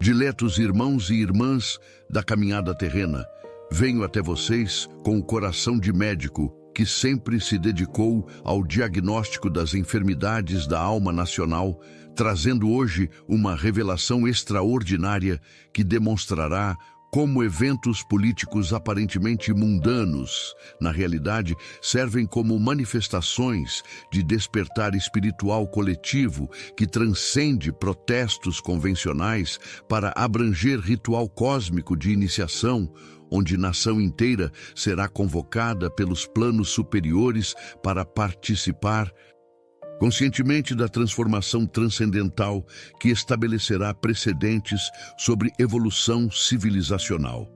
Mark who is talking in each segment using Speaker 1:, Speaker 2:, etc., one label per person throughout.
Speaker 1: Diletos irmãos e irmãs da caminhada terrena, venho até vocês com o coração de médico que sempre se dedicou ao diagnóstico das enfermidades da alma nacional, trazendo hoje uma revelação extraordinária que demonstrará como eventos políticos aparentemente mundanos, na realidade, servem como manifestações de despertar espiritual coletivo que transcende protestos convencionais para abranger ritual cósmico de iniciação, onde nação inteira será convocada pelos planos superiores para participar conscientemente da transformação transcendental que estabelecerá precedentes sobre evolução civilizacional.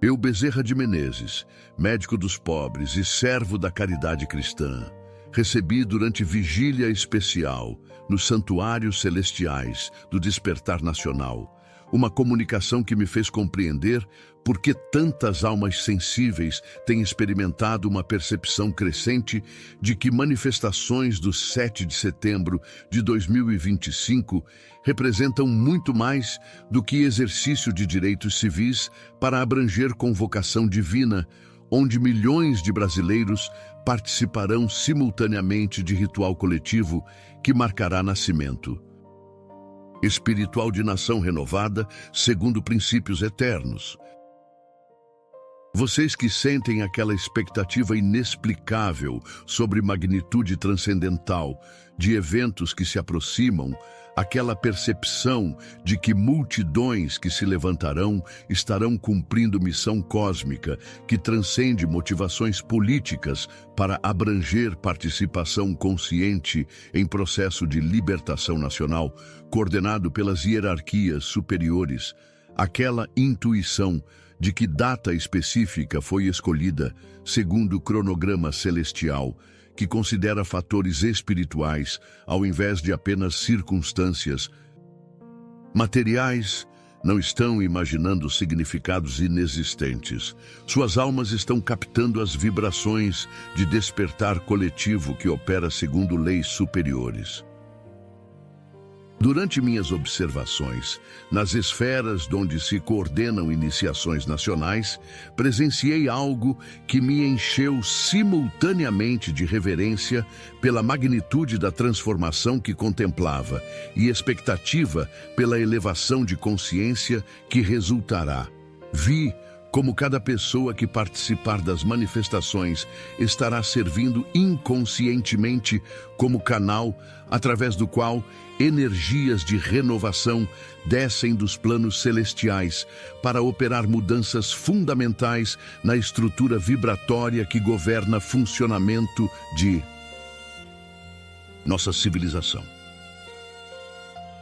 Speaker 1: Eu, Bezerra de Menezes, médico dos pobres e servo da caridade cristã, recebi durante vigília especial, nos santuários celestiais do Despertar Nacional, uma comunicação que me fez compreender por que tantas almas sensíveis têm experimentado uma percepção crescente de que manifestações do 7 de setembro de 2025 representam muito mais do que exercício de direitos civis para abranger convocação divina, onde milhões de brasileiros participarão simultaneamente de ritual coletivo que marcará nascimento espiritual de nação renovada, segundo princípios eternos. Vocês que sentem aquela expectativa inexplicável sobre magnitude transcendental de eventos que se aproximam, aquela percepção de que multidões que se levantarão estarão cumprindo missão cósmica que transcende motivações políticas para abranger participação consciente em processo de libertação nacional, coordenado pelas hierarquias superiores, aquela intuição de que data específica foi escolhida segundo o cronograma celestial, que considera fatores espirituais ao invés de apenas circunstâncias materiais, não estão imaginando significados inexistentes. Suas almas estão captando as vibrações de despertar coletivo que opera segundo leis superiores. Durante minhas observações, nas esferas onde se coordenam iniciações nacionais, presenciei algo que me encheu simultaneamente de reverência pela magnitude da transformação que contemplava e expectativa pela elevação de consciência que resultará. Vi como cada pessoa que participar das manifestações estará servindo inconscientemente como canal através do qual energias de renovação descem dos planos celestiais para operar mudanças fundamentais na estrutura vibratória que governa funcionamento de nossa civilização.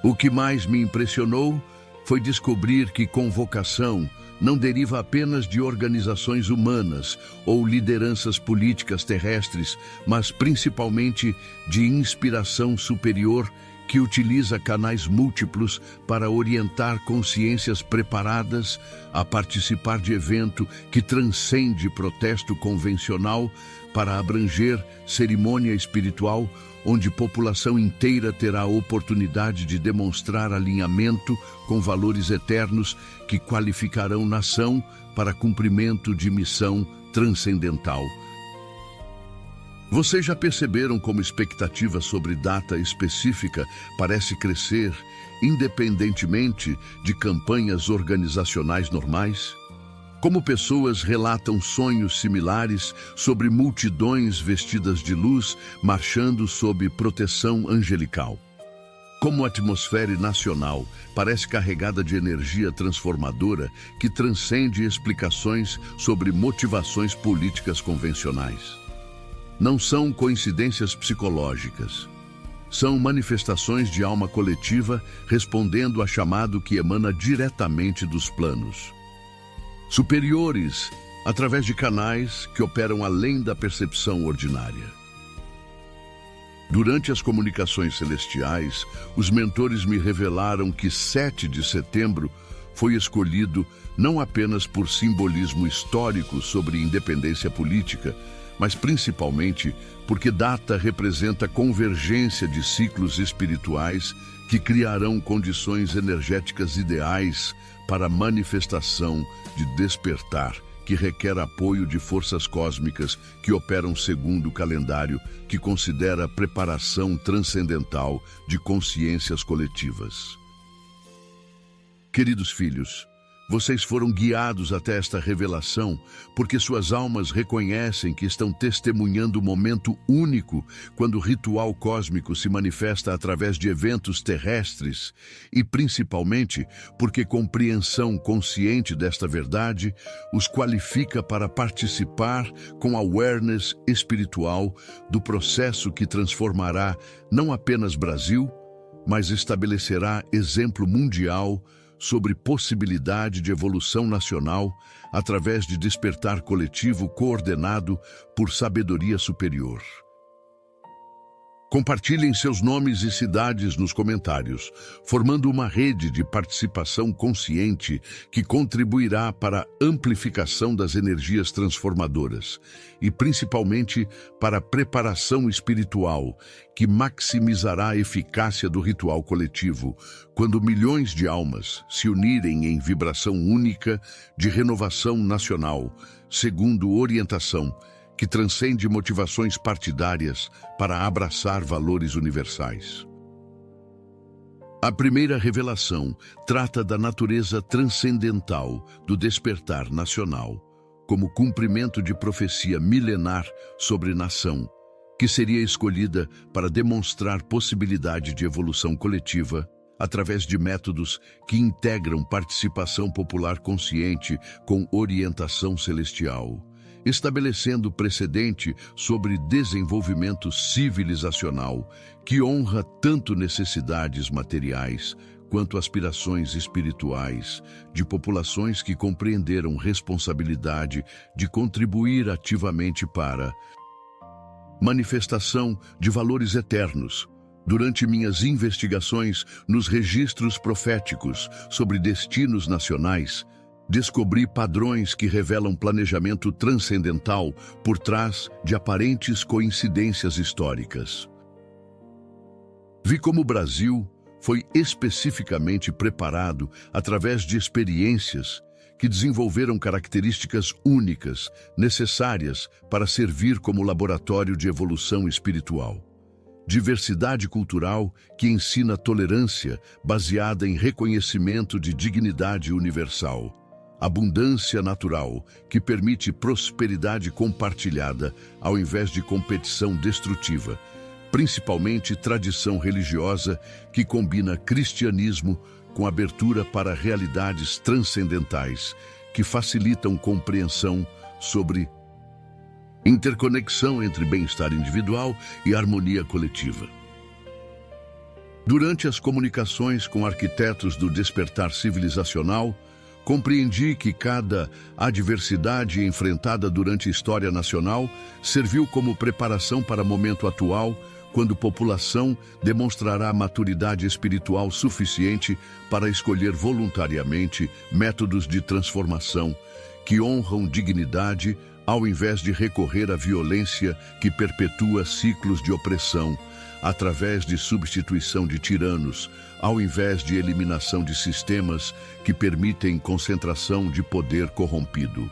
Speaker 1: O que mais me impressionou foi descobrir que convocação não deriva apenas de organizações humanas ou lideranças políticas terrestres, mas principalmente de inspiração superior que utiliza canais múltiplos para orientar consciências preparadas a participar de evento que transcende protesto convencional para abranger cerimônia espiritual, onde população inteira terá a oportunidade de demonstrar alinhamento com valores eternos que qualificarão nação para cumprimento de missão transcendental. Vocês já perceberam como expectativa sobre data específica parece crescer, independentemente de campanhas organizacionais normais? Como pessoas relatam sonhos similares sobre multidões vestidas de luz marchando sob proteção angelical. Como a atmosfera nacional parece carregada de energia transformadora que transcende explicações sobre motivações políticas convencionais. Não são coincidências psicológicas. São manifestações de alma coletiva respondendo a chamado que emana diretamente dos planos superiores, através de canais que operam além da percepção ordinária. Durante as comunicações celestiais, os mentores me revelaram que 7 de setembro foi escolhido não apenas por simbolismo histórico sobre independência política, mas principalmente porque data representa convergência de ciclos espirituais que criarão condições energéticas ideais para a manifestação de despertar, que requer apoio de forças cósmicas que operam segundo o calendário que considera a preparação transcendental de consciências coletivas. Queridos filhos, vocês foram guiados até esta revelação porque suas almas reconhecem que estão testemunhando um momento único quando o ritual cósmico se manifesta através de eventos terrestres e, principalmente, porque compreensão consciente desta verdade os qualifica para participar com awareness espiritual do processo que transformará não apenas Brasil, mas estabelecerá exemplo mundial sobre possibilidade de evolução nacional através de despertar coletivo coordenado por sabedoria superior. Compartilhem seus nomes e cidades nos comentários, formando uma rede de participação consciente que contribuirá para a amplificação das energias transformadoras e, principalmente, para a preparação espiritual, que maximizará a eficácia do ritual coletivo, quando milhões de almas se unirem em vibração única de renovação nacional, segundo orientação que transcende motivações partidárias para abraçar valores universais. A primeira revelação trata da natureza transcendental do despertar nacional, como cumprimento de profecia milenar sobre nação, que seria escolhida para demonstrar possibilidade de evolução coletiva através de métodos que integram participação popular consciente com orientação celestial, estabelecendo precedente sobre desenvolvimento civilizacional que honra tanto necessidades materiais quanto aspirações espirituais de populações que compreenderam responsabilidade de contribuir ativamente para manifestação de valores eternos. Durante minhas investigações nos registros proféticos sobre destinos nacionais, descobri padrões que revelam planejamento transcendental por trás de aparentes coincidências históricas. Vi como o Brasil foi especificamente preparado através de experiências que desenvolveram características únicas, necessárias para servir como laboratório de evolução espiritual. Diversidade cultural que ensina tolerância baseada em reconhecimento de dignidade universal. Abundância natural, que permite prosperidade compartilhada ao invés de competição destrutiva, principalmente tradição religiosa que combina cristianismo com abertura para realidades transcendentais, que facilitam compreensão sobre interconexão entre bem-estar individual e harmonia coletiva. Durante as comunicações com arquitetos do despertar civilizacional, compreendi que cada adversidade enfrentada durante a história nacional serviu como preparação para o momento atual, quando a população demonstrará maturidade espiritual suficiente para escolher voluntariamente métodos de transformação que honram dignidade ao invés de recorrer à violência que perpetua ciclos de opressão, através de substituição de tiranos, ao invés de eliminação de sistemas que permitem concentração de poder corrompido.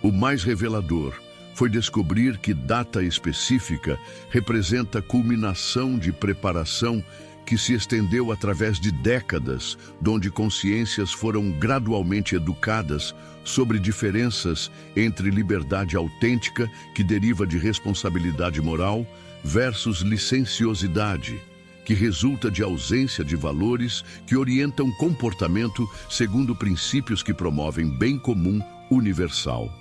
Speaker 1: O mais revelador foi descobrir que data específica representa a culminação de preparação que se estendeu através de décadas, onde consciências foram gradualmente educadas sobre diferenças entre liberdade autêntica, que deriva de responsabilidade moral, versus licenciosidade, que resulta de ausência de valores que orientam comportamento segundo princípios que promovem bem comum universal.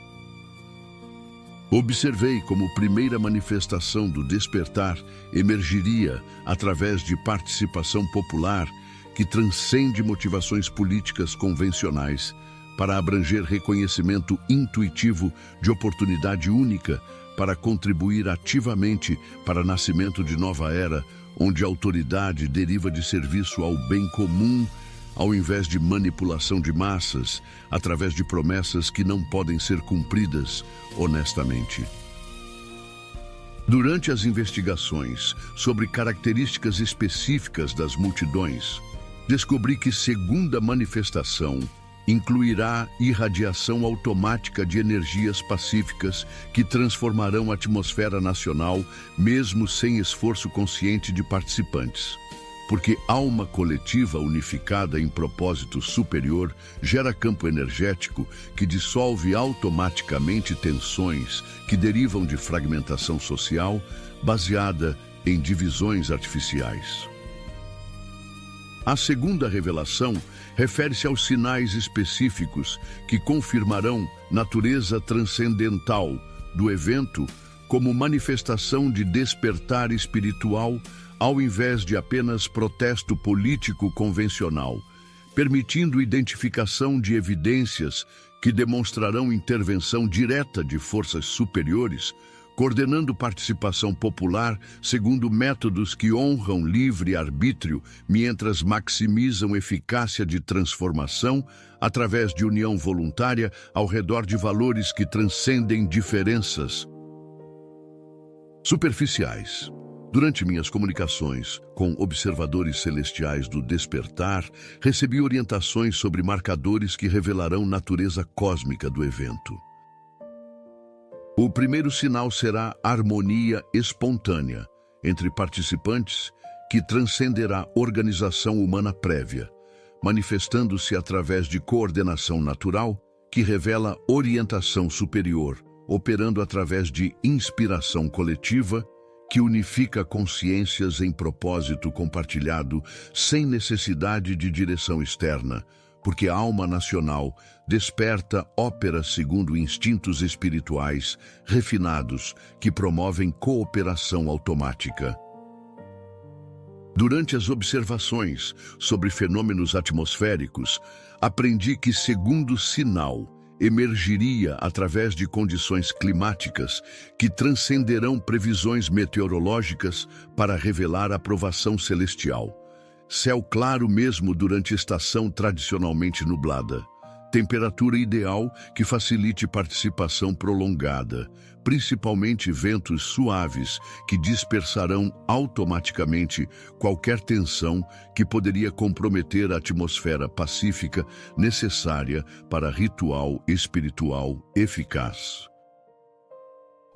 Speaker 1: Observei como primeira manifestação do despertar emergiria através de participação popular que transcende motivações políticas convencionais para abranger reconhecimento intuitivo de oportunidade única para contribuir ativamente para o nascimento de nova era, onde a autoridade deriva de serviço ao bem comum, ao invés de manipulação de massas, através de promessas que não podem ser cumpridas honestamente. Durante as investigações sobre características específicas das multidões, descobri que segunda manifestação incluirá irradiação automática de energias pacíficas que transformarão a atmosfera nacional, mesmo sem esforço consciente de participantes. Porque alma coletiva unificada em propósito superior gera campo energético que dissolve automaticamente tensões que derivam de fragmentação social baseada em divisões artificiais. A segunda revelação refere-se aos sinais específicos que confirmarão natureza transcendental do evento como manifestação de despertar espiritual ao invés de apenas protesto político convencional, permitindo identificação de evidências que demonstrarão intervenção direta de forças superiores, coordenando participação popular segundo métodos que honram livre-arbítrio, mientras maximizam eficácia de transformação através de união voluntária ao redor de valores que transcendem diferenças superficiais. Durante minhas comunicações com observadores celestiais do despertar, recebi orientações sobre marcadores que revelarão natureza cósmica do evento. O primeiro sinal será harmonia espontânea entre participantes que transcenderá organização humana prévia, manifestando-se através de coordenação natural que revela orientação superior, operando através de inspiração coletiva que unifica consciências em propósito compartilhado sem necessidade de direção externa, porque a alma nacional desperta ópera segundo instintos espirituais refinados que promovem cooperação automática. Durante as observações sobre fenômenos atmosféricos, aprendi que segundo sinal emergiria através de condições climáticas que transcenderão previsões meteorológicas para revelar aprovação celestial. Céu claro mesmo durante estação tradicionalmente nublada. Temperatura ideal que facilite participação prolongada, principalmente ventos suaves que dispersarão automaticamente qualquer tensão que poderia comprometer a atmosfera pacífica necessária para ritual espiritual eficaz.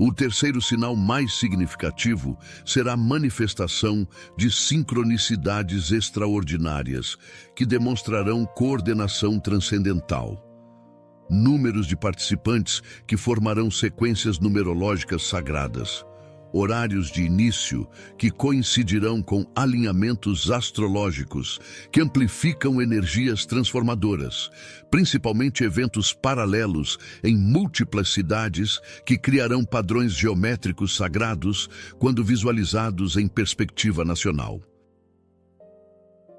Speaker 1: O terceiro sinal mais significativo será a manifestação de sincronicidades extraordinárias que demonstrarão coordenação transcendental. Números de participantes que formarão sequências numerológicas sagradas. Horários de início que coincidirão com alinhamentos astrológicos que amplificam energias transformadoras, principalmente eventos paralelos em múltiplas cidades que criarão padrões geométricos sagrados quando visualizados em perspectiva nacional.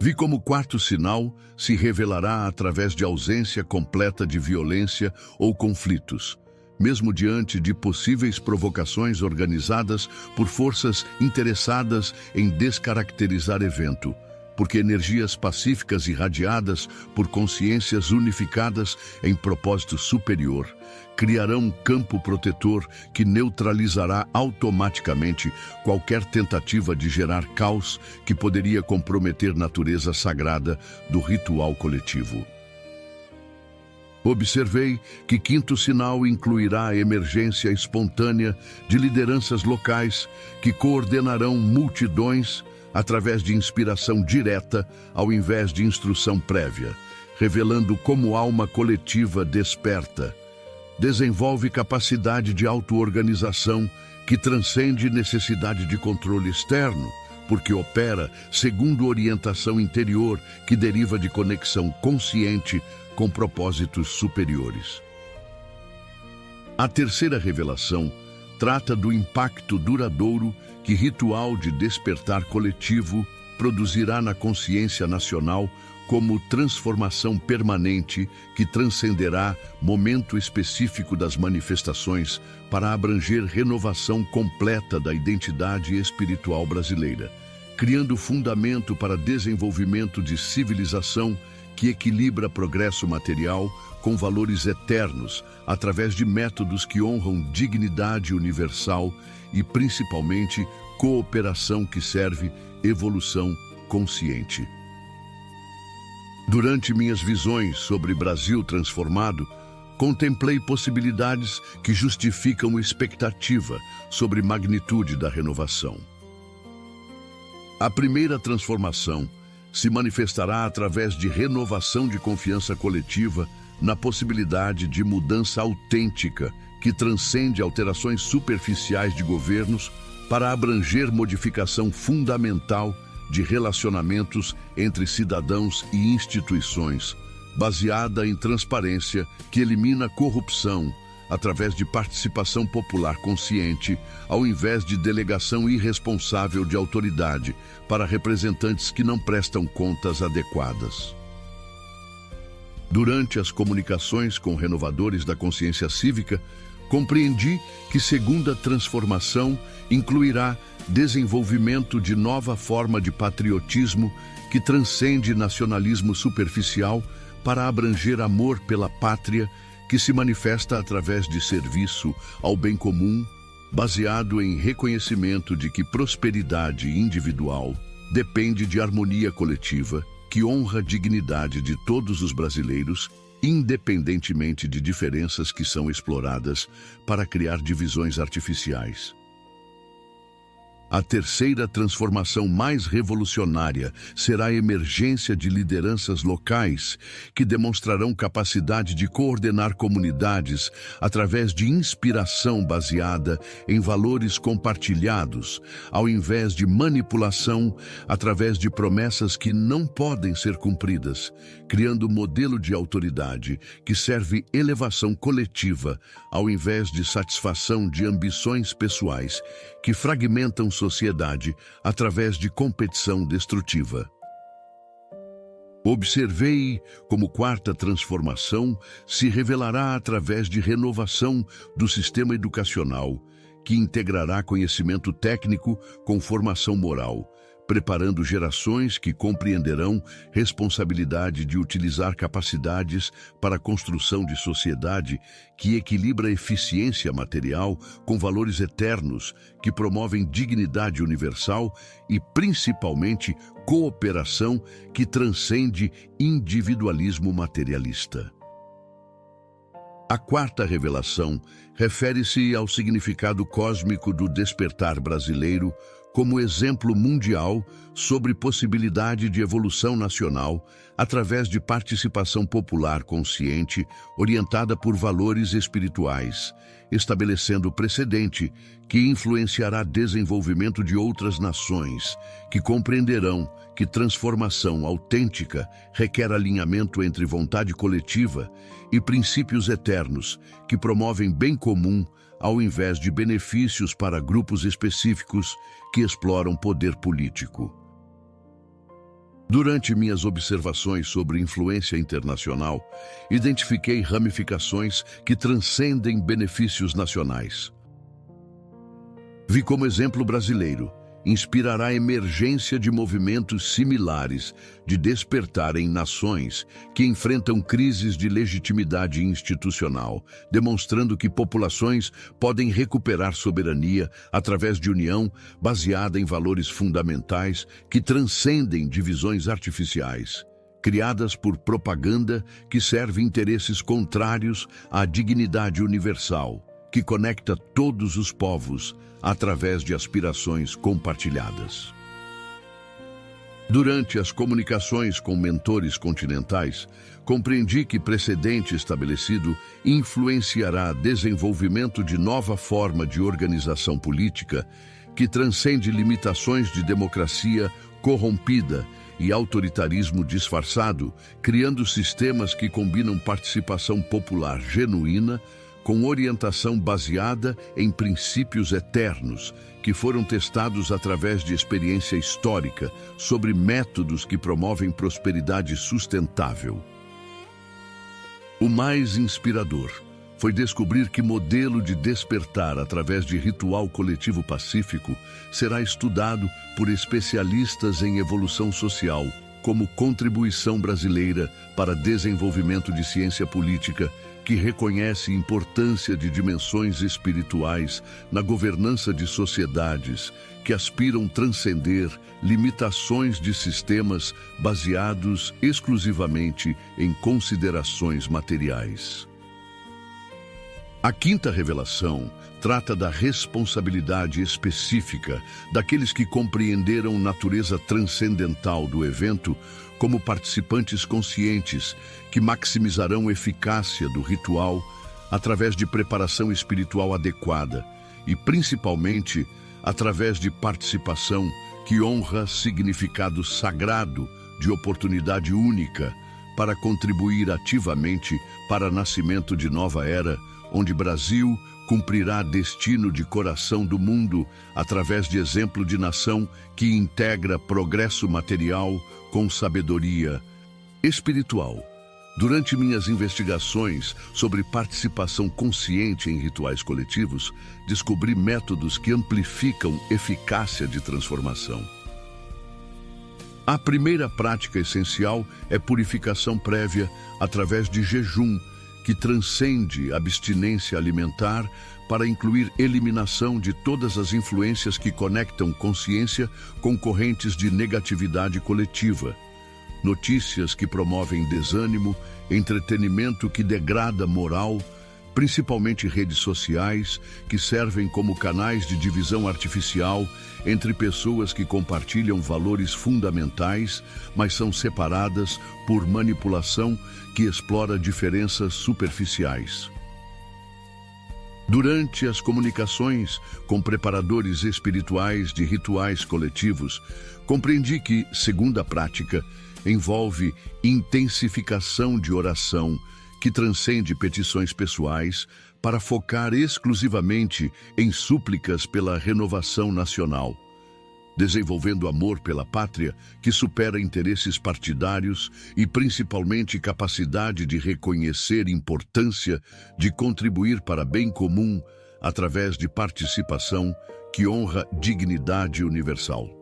Speaker 1: Vi como o quarto sinal se revelará através de ausência completa de violência ou conflitos, mesmo diante de possíveis provocações organizadas por forças interessadas em descaracterizar evento, porque energias pacíficas irradiadas por consciências unificadas em propósito superior criarão um campo protetor que neutralizará automaticamente qualquer tentativa de gerar caos que poderia comprometer a natureza sagrada do ritual coletivo. Observei que quinto sinal incluirá a emergência espontânea de lideranças locais que coordenarão multidões através de inspiração direta ao invés de instrução prévia, revelando como alma coletiva desperta. Desenvolve capacidade de auto-organização que transcende necessidade de controle externo, porque opera segundo orientação interior que deriva de conexão consciente com propósitos superiores. A terceira revelação trata do impacto duradouro que ritual de despertar coletivo produzirá na consciência nacional como transformação permanente que transcenderá momento específico das manifestações para abranger renovação completa da identidade espiritual brasileira, criando fundamento para desenvolvimento de civilização que equilibra progresso material com valores eternos, através de métodos que honram dignidade universal e, principalmente, cooperação que serve evolução consciente. Durante minhas visões sobre Brasil transformado, contemplei possibilidades que justificam expectativa sobre magnitude da renovação. A primeira transformação se manifestará através de renovação de confiança coletiva na possibilidade de mudança autêntica que transcende alterações superficiais de governos para abranger modificação fundamental de relacionamentos entre cidadãos e instituições, baseada em transparência que elimina corrupção através de participação popular consciente, ao invés de delegação irresponsável de autoridade para representantes que não prestam contas adequadas. Durante as comunicações com renovadores da consciência cívica, compreendi que segunda transformação incluirá desenvolvimento de nova forma de patriotismo que transcende nacionalismo superficial para abranger amor pela pátria que se manifesta através de serviço ao bem comum, baseado em reconhecimento de que prosperidade individual depende de harmonia coletiva que honra a dignidade de todos os brasileiros, independentemente de diferenças que são exploradas para criar divisões artificiais. A terceira transformação mais revolucionária será a emergência de lideranças locais que demonstrarão capacidade de coordenar comunidades através de inspiração baseada em valores compartilhados, ao invés de manipulação através de promessas que não podem ser cumpridas, criando um modelo de autoridade que serve elevação coletiva, ao invés de satisfação de ambições pessoais que fragmentam sociedade através de competição destrutiva. Observei como quarta transformação se revelará através de renovação do sistema educacional, que integrará conhecimento técnico com formação moral, preparando gerações que compreenderão responsabilidade de utilizar capacidades para a construção de sociedade que equilibra eficiência material com valores eternos, que promovem dignidade universal e, principalmente, cooperação que transcende individualismo materialista. A quarta revelação refere-se ao significado cósmico do despertar brasileiro como exemplo mundial sobre possibilidade de evolução nacional através de participação popular consciente orientada por valores espirituais, estabelecendo precedente que influenciará desenvolvimento de outras nações, que compreenderão que transformação autêntica requer alinhamento entre vontade coletiva e princípios eternos que promovem bem comum ao invés de benefícios para grupos específicos que exploram poder político. Durante minhas observações sobre influência internacional, identifiquei ramificações que transcendem benefícios nacionais. Vi como exemplo brasileiro inspirará a emergência de movimentos similares de despertar em nações que enfrentam crises de legitimidade institucional, demonstrando que populações podem recuperar soberania através de união baseada em valores fundamentais que transcendem divisões artificiais, criadas por propaganda que serve interesses contrários à dignidade universal, que conecta todos os povos através de aspirações compartilhadas. Durante as comunicações com mentores continentais, compreendi que precedente estabelecido influenciará desenvolvimento de nova forma de organização política que transcende limitações de democracia corrompida e autoritarismo disfarçado, criando sistemas que combinam participação popular genuína com orientação baseada em princípios eternos, que foram testados através de experiência histórica sobre métodos que promovem prosperidade sustentável. O mais inspirador foi descobrir que modelo de despertar através de ritual coletivo pacífico será estudado por especialistas em evolução social como contribuição brasileira para desenvolvimento de ciência política, que reconhece a importância de dimensões espirituais na governança de sociedades que aspiram transcender limitações de sistemas baseados exclusivamente em considerações materiais. A quinta revelação trata da responsabilidade específica daqueles que compreenderam a natureza transcendental do evento como participantes conscientes que maximizarão a eficácia do ritual através de preparação espiritual adequada e, principalmente, através de participação que honra significado sagrado de oportunidade única para contribuir ativamente para o nascimento de nova era, onde Brasil cumprirá destino de coração do mundo através de exemplo de nação que integra progresso material com sabedoria espiritual. Durante minhas investigações sobre participação consciente em rituais coletivos, descobri métodos que amplificam eficácia de transformação. A primeira prática essencial é purificação prévia através de jejum, que transcende a abstinência alimentar para incluir eliminação de todas as influências que conectam consciência com correntes de negatividade coletiva. Notícias que promovem desânimo, entretenimento que degrada moral, principalmente redes sociais, que servem como canais de divisão artificial entre pessoas que compartilham valores fundamentais, mas são separadas por manipulação que explora diferenças superficiais. Durante as comunicações com preparadores espirituais de rituais coletivos, compreendi que, segunda prática, envolve intensificação de oração que transcende petições pessoais para focar exclusivamente em súplicas pela renovação nacional, desenvolvendo amor pela pátria que supera interesses partidários e principalmente capacidade de reconhecer a importância de contribuir para bem comum através de participação que honra dignidade universal.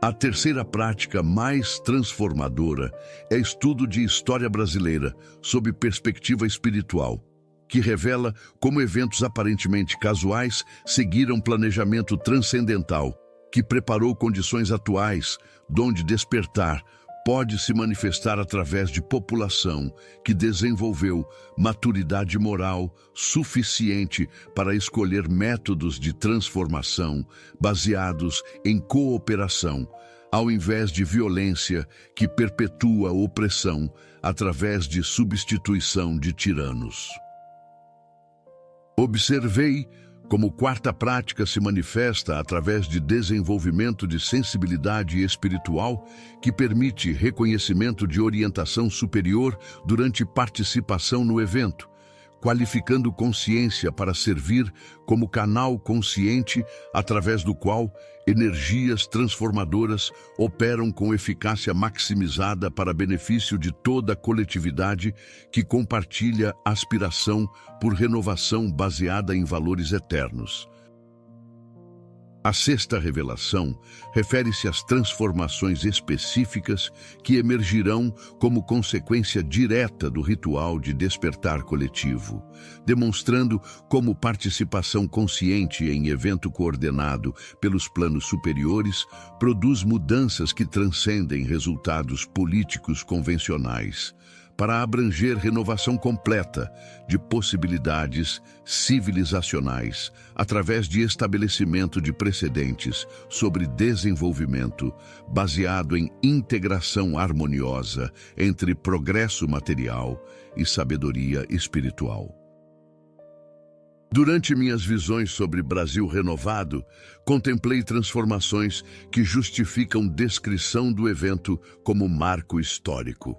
Speaker 1: A terceira prática mais transformadora é estudo de história brasileira sob perspectiva espiritual, que revela como eventos aparentemente casuais seguiram planejamento transcendental, que preparou condições atuais, donde despertar pode se manifestar através de população que desenvolveu maturidade moral suficiente para escolher métodos de transformação baseados em cooperação, ao invés de violência que perpetua a opressão através de substituição de tiranos. Observei como quarta prática se manifesta através de desenvolvimento de sensibilidade espiritual que permite reconhecimento de orientação superior durante participação no evento, qualificando consciência para servir como canal consciente através do qual energias transformadoras operam com eficácia maximizada para benefício de toda a coletividade que compartilha aspiração por renovação baseada em valores eternos. A sexta revelação refere-se às transformações específicas que emergirão como consequência direta do ritual de despertar coletivo, demonstrando como participação consciente em evento coordenado pelos planos superiores produz mudanças que transcendem resultados políticos convencionais, para abranger renovação completa de possibilidades civilizacionais através de estabelecimento de precedentes sobre desenvolvimento baseado em integração harmoniosa entre progresso material e sabedoria espiritual. Durante minhas visões sobre Brasil renovado, contemplei transformações que justificam descrição do evento como marco histórico.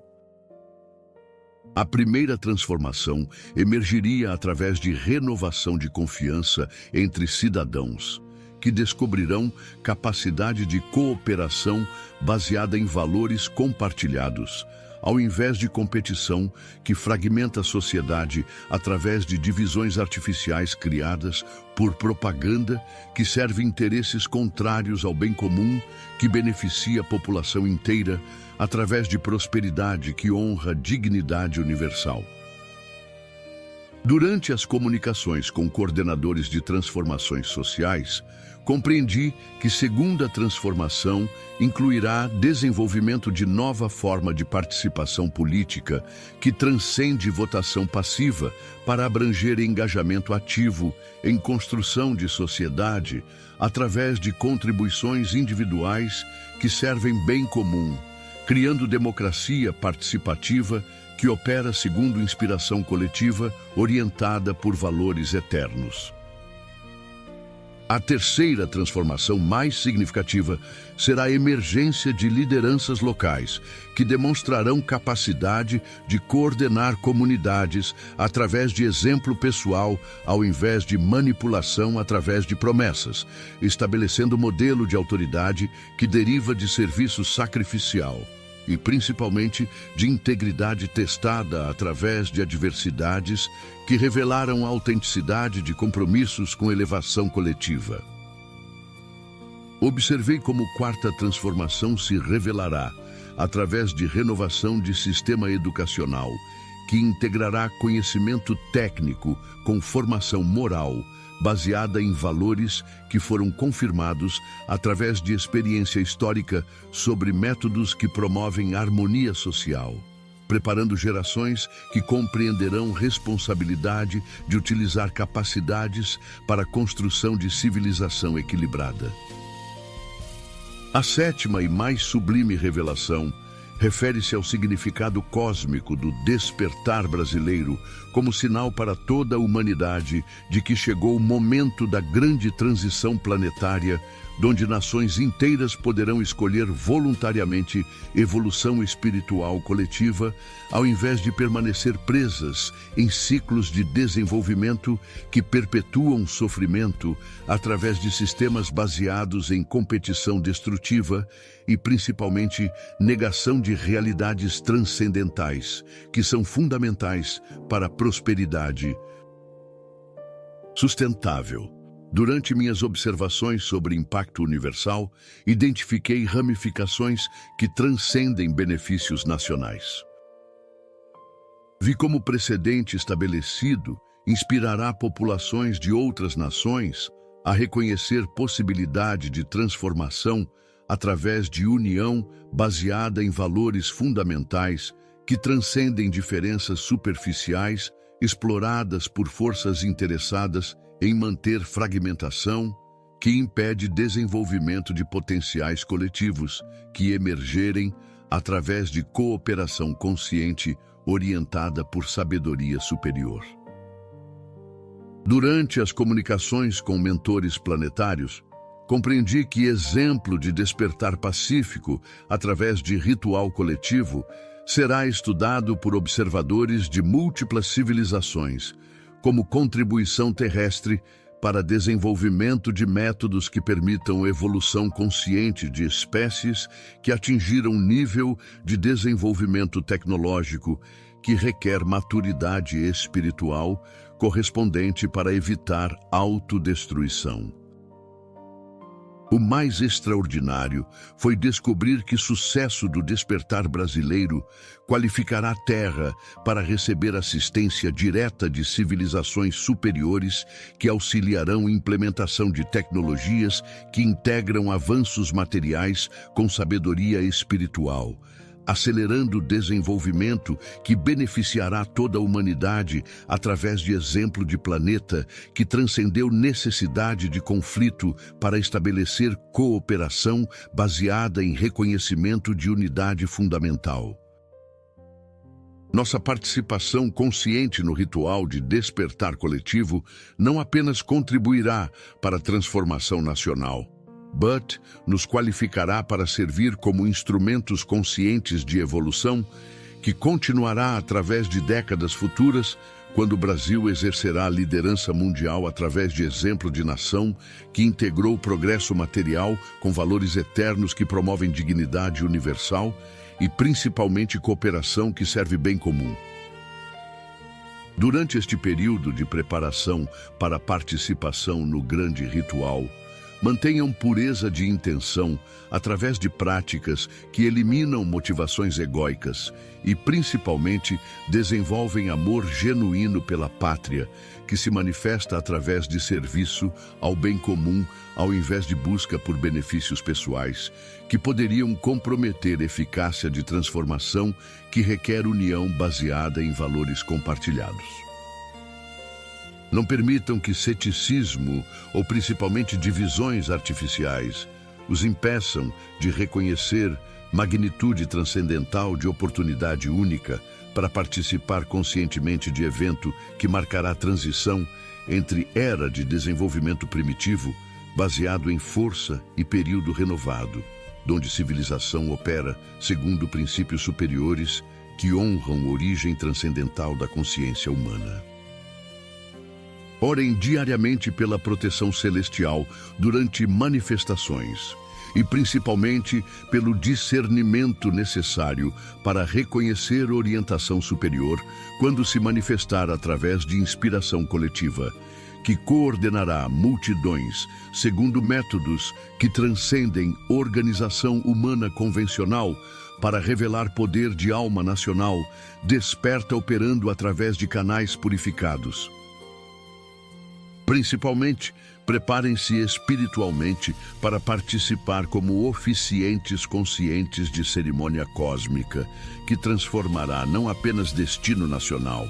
Speaker 1: A primeira transformação emergiria através de renovação de confiança entre cidadãos, que descobrirão capacidade de cooperação baseada em valores compartilhados, ao invés de competição que fragmenta a sociedade através de divisões artificiais criadas por propaganda que serve interesses contrários ao bem comum, que beneficia a população inteira através de prosperidade que honra a dignidade universal. Durante as comunicações com coordenadores de transformações sociais, compreendi que segunda transformação incluirá desenvolvimento de nova forma de participação política que transcende votação passiva para abranger engajamento ativo em construção de sociedade através de contribuições individuais que servem bem comum, criando democracia participativa que opera segundo inspiração coletiva orientada por valores eternos. A terceira transformação mais significativa será a emergência de lideranças locais, que demonstrarão capacidade de coordenar comunidades através de exemplo pessoal, ao invés de manipulação através de promessas, estabelecendo modelo de autoridade que deriva de serviço sacrificial e principalmente de integridade testada através de adversidades que revelaram a autenticidade de compromissos com elevação coletiva. Observei como quarta transformação se revelará através de renovação de sistema educacional, que integrará conhecimento técnico com formação moral, baseada em valores que foram confirmados através de experiência histórica sobre métodos que promovem harmonia social, preparando gerações que compreenderão responsabilidade de utilizar capacidades para a construção de civilização equilibrada. A sétima e mais sublime revelação refere-se ao significado cósmico do despertar brasileiro como sinal para toda a humanidade de que chegou o momento da grande transição planetária, onde nações inteiras poderão escolher voluntariamente evolução espiritual coletiva, ao invés de permanecer presas em ciclos de desenvolvimento que perpetuam sofrimento através de sistemas baseados em competição destrutiva e, principalmente, negação de realidades transcendentais, que são fundamentais para a prosperidade sustentável. Durante minhas observações sobre impacto universal, identifiquei ramificações que transcendem benefícios nacionais. Vi como precedente estabelecido inspirará populações de outras nações a reconhecer possibilidade de transformação através de união baseada em valores fundamentais que transcendem diferenças superficiais exploradas por forças interessadas em manter fragmentação, que impede desenvolvimento de potenciais coletivos que emergerem através de cooperação consciente orientada por sabedoria superior. Durante as comunicações com mentores planetários, compreendi que exemplo de despertar pacífico através de ritual coletivo será estudado por observadores de múltiplas civilizações, como contribuição terrestre para desenvolvimento de métodos que permitam evolução consciente de espécies que atingiram nível de desenvolvimento tecnológico que requer maturidade espiritual correspondente para evitar autodestruição. O mais extraordinário foi descobrir que sucesso do despertar brasileiro qualificará a Terra para receber assistência direta de civilizações superiores que auxiliarão implementação de tecnologias que integram avanços materiais com sabedoria espiritual, acelerando o desenvolvimento que beneficiará toda a humanidade através de exemplo de planeta que transcendeu necessidade de conflito para estabelecer cooperação baseada em reconhecimento de unidade fundamental. Nossa participação consciente no ritual de despertar coletivo não apenas contribuirá para a transformação nacional, mas nos qualificará para servir como instrumentos conscientes de evolução que continuará através de décadas futuras, quando o Brasil exercerá a liderança mundial através de exemplo de nação que integrou o progresso material com valores eternos que promovem dignidade universal e principalmente cooperação que serve bem comum. Durante este período de preparação para a participação no grande ritual, mantenham pureza de intenção através de práticas que eliminam motivações egóicas e, principalmente, desenvolvem amor genuíno pela pátria, que se manifesta através de serviço ao bem comum, ao invés de busca por benefícios pessoais, que poderiam comprometer a eficácia de transformação que requer união baseada em valores compartilhados. Não permitam que ceticismo, ou principalmente divisões artificiais, os impeçam de reconhecer magnitude transcendental de oportunidade única para participar conscientemente de evento que marcará a transição entre era de desenvolvimento primitivo, baseado em força, e período renovado, onde civilização opera segundo princípios superiores que honram a origem transcendental da consciência humana. Orem diariamente pela proteção celestial durante manifestações e principalmente pelo discernimento necessário para reconhecer orientação superior quando se manifestar através de inspiração coletiva, que coordenará multidões segundo métodos que transcendem organização humana convencional para revelar poder de alma nacional, desperta operando através de canais purificados. Principalmente, preparem-se espiritualmente para participar como oficiantes conscientes de cerimônia cósmica, que transformará não apenas destino nacional,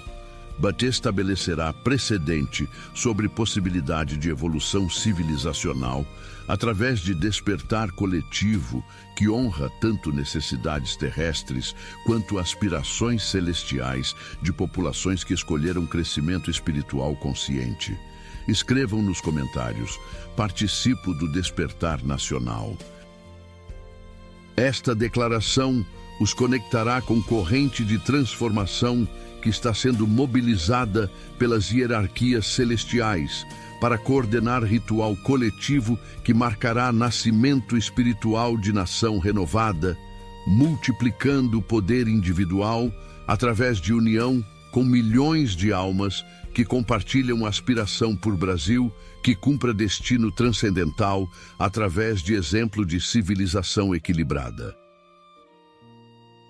Speaker 1: mas estabelecerá precedente sobre possibilidade de evolução civilizacional através de despertar coletivo que honra tanto necessidades terrestres quanto aspirações celestiais de populações que escolheram crescimento espiritual consciente. Escrevam nos comentários: participo do despertar nacional. Esta declaração os conectará com corrente de transformação que está sendo mobilizada pelas hierarquias celestiais para coordenar ritual coletivo que marcará nascimento espiritual de nação renovada, multiplicando o poder individual através de união com milhões de almas que compartilham aspiração por Brasil, que cumpra destino transcendental através de exemplo de civilização equilibrada.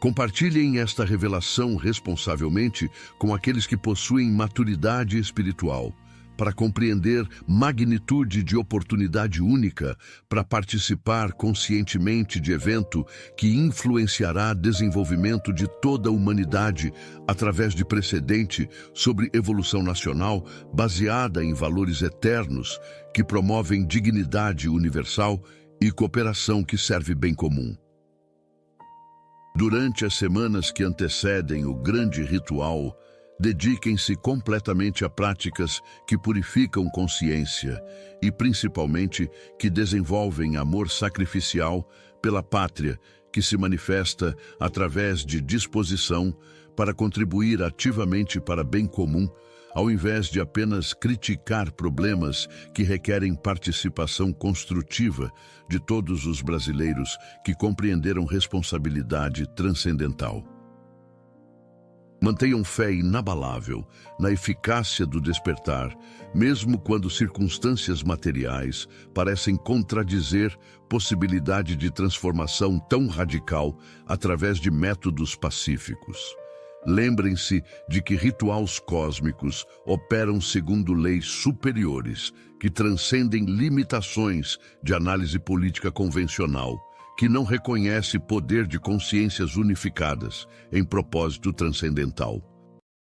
Speaker 1: Compartilhem esta revelação responsavelmente com aqueles que possuem maturidade espiritual, para compreender magnitude de oportunidade única para participar conscientemente de evento que influenciará desenvolvimento de toda a humanidade através de precedente sobre evolução nacional baseada em valores eternos que promovem dignidade universal e cooperação que serve bem comum. Durante as semanas que antecedem o grande ritual, dediquem-se completamente a práticas que purificam consciência e, principalmente, que desenvolvem amor sacrificial pela pátria, que se manifesta através de disposição para contribuir ativamente para bem comum, ao invés de apenas criticar problemas que requerem participação construtiva de todos os brasileiros que compreenderam responsabilidade transcendental. Mantenham fé inabalável na eficácia do despertar, mesmo quando circunstâncias materiais parecem contradizer possibilidade de transformação tão radical através de métodos pacíficos. Lembrem-se de que rituais cósmicos operam segundo leis superiores que transcendem limitações de análise política convencional, que não reconhece poder de consciências unificadas em propósito transcendental.